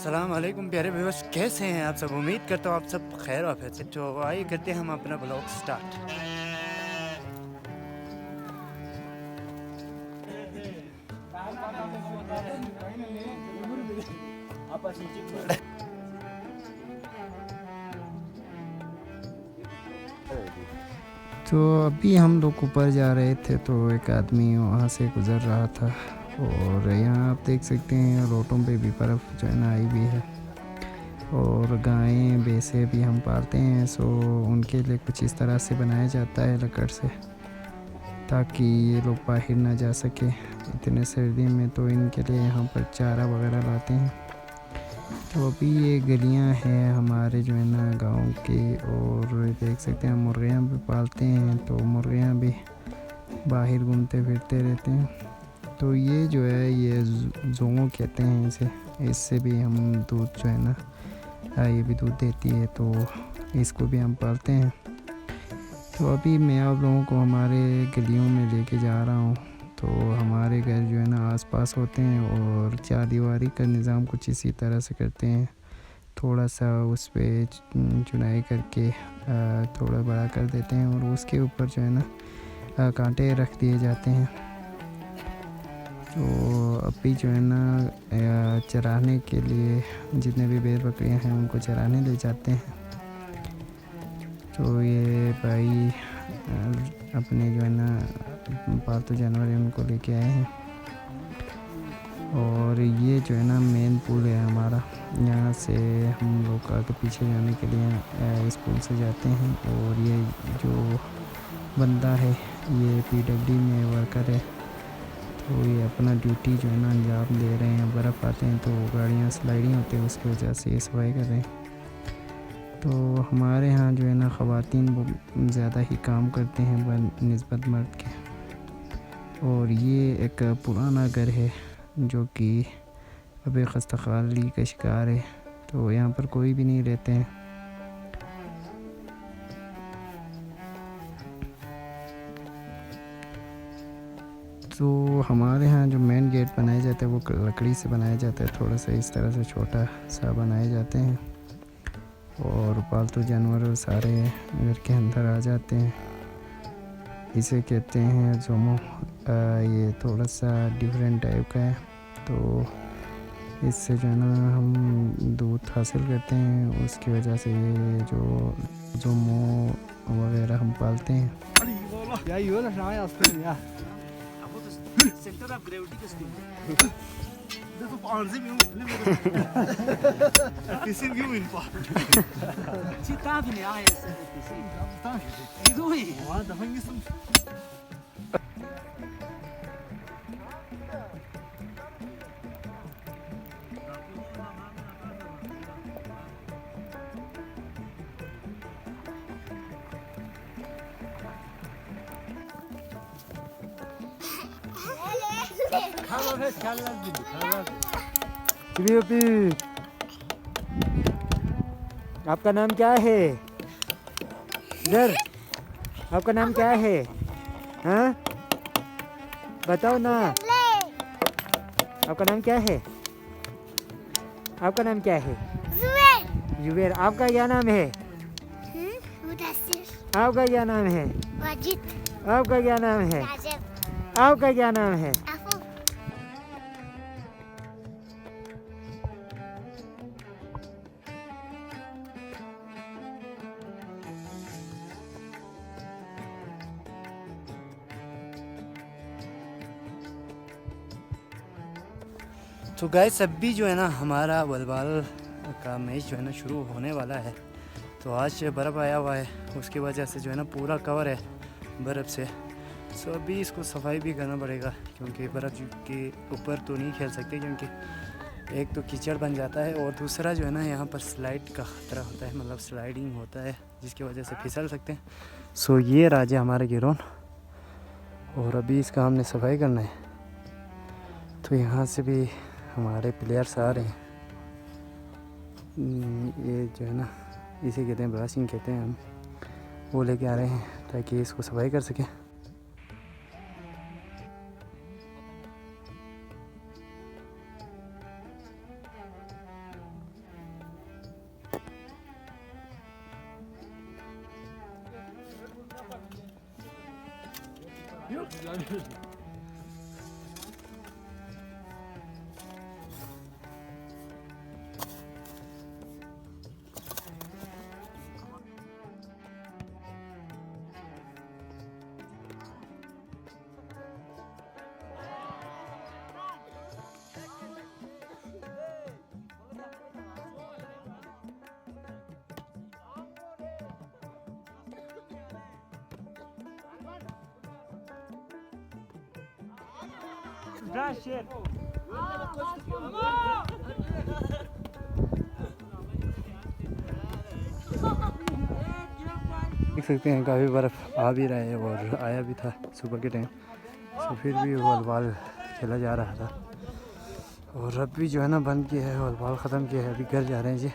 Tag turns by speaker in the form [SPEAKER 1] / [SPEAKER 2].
[SPEAKER 1] सलाम अलैकुम प्यारे व्यूअर्स, कैसे हैं आप सब। उम्मीद करता हूँ आप सब खैर वाफियत से। तो आइए करते हैं हम अपना ब्लॉग स्टार्ट।
[SPEAKER 2] तो अभी हम लोग ऊपर जा रहे थे तो एक आदमी वहाँ से गुज़र रहा था और यहाँ आप देख सकते हैं रोटों पे भी बर्फ़ जो है ना आई हुई है। और गायें भैंसे भी हम पालते हैं, सो उनके लिए कुछ इस तरह से बनाया जाता है लकड़ से, ताकि ये लोग बाहर ना जा सके इतने सर्दी में। तो इनके लिए यहाँ पर चारा वगैरह लाते हैं। तो अभी ये गलियाँ हैं हमारे जो है ना गांव की, और देख सकते हैं मुर्गियाँ भी पालते हैं, तो मुर्गियाँ भी बाहर घूमते फिरते रहते हैं। तो ये जो है ये जोंगो कहते हैं इसे, इससे भी हम दूध जो है ना ये भी दूध देती है, तो इसको भी हम पालते हैं। तो अभी मैं आप लोगों को हमारे गलियों में लेके जा रहा हूँ। तो हमारे घर जो है ना आसपास होते हैं और चार दीवारी का निज़ाम कुछ इसी तरह से करते हैं। थोड़ा सा उस पर चुनाई करके थोड़ा बड़ा कर देते हैं और उसके ऊपर जो है ना कांटे रख दिए जाते हैं। तो अभी जो है ना चराने के लिए जितने भी भेड़ बकरियां हैं उनको चराने ले जाते हैं। तो ये भाई अपने जो है ना पालतू जानवर है उनको लेके आए हैं। और ये जो है ना मेन पुल है हमारा, यहाँ से हम लोग आगे पीछे जाने के लिए इस पुल से जाते हैं। और ये जो बंदा है ये पीडब्ल्यूडी में वर्कर है, तो ये अपना ड्यूटी जो है ना अंजाम दे रहे हैं। बर्फ़ आते हैं तो गाड़ियाँ स्लाइडिंग होती है, उसकी वजह से ये सफाई कर रहे हैं। तो हमारे यहाँ जो है ना ख़वातीन बहुत ज़्यादा ही काम करते हैं निस्बत मर्द के। और ये एक पुराना घर है जो कि अभी खस्ताखाली का शिकार है, तो यहाँ पर कोई भी नहीं रहते हैं। तो हमारे यहाँ जो मेन गेट बनाया जाता है वो लकड़ी से बनाया जाता है, थोड़ा सा इस तरह से छोटा सा बनाए जाते हैं। और पालतू जानवर सारे घर के अंदर आ जाते हैं। इसे कहते हैं जोमो। ये थोड़ा सा डिफरेंट टाइप का है, तो इससे जो है ना हम दूध हासिल करते हैं। उसकी वजह से ये जो जोमो वगैरह हम पालते हैं।
[SPEAKER 1] आपका नाम क्या है सर? आपका नाम क्या है? हाँ बताओ ना, आपका नाम क्या है? आपका नाम क्या है? जुबेर। आपका क्या नाम है? आपका क्या नाम है? आपका क्या नाम है? आपका क्या नाम है? तो गाइस अभी जो है ना हमारा वॉलीबॉल का मैच जो है ना शुरू होने वाला है। तो आज बर्फ़ आया हुआ है, उसकी वजह से जो है ना पूरा कवर है बर्फ़ से। सो अभी इसको सफाई भी करना पड़ेगा, क्योंकि बर्फ़ के ऊपर तो नहीं खेल सकते, क्योंकि एक तो कीचड़ बन जाता है और दूसरा जो है ना यहाँ पर स्लाइड का ख़तरा होता है, मतलब स्लाइडिंग होता है जिसकी वजह से फिसल सकते हैं। सो ये राजा हमारा गिरोन, और अभी इसका हमने सफाई करना है। तो यहाँ से भी हमारे प्लेयर्स आ रहे हैं। ये जो है ना इसे कहते हैं ब्रशिंग कहते हैं हम, वो लेके आ रहे हैं ताकि इसको सफाई कर सकें। देख सकते हैं काफ़ी बर्फ़ आ भी रहा है और आया भी था सुबह के टाइम, तो फिर भी वॉलीबॉल खेला जा रहा था। और अब भी जो है ना बंद किया है, वॉलीबॉल ख़त्म किया है, अभी घर जा रहे हैं जी।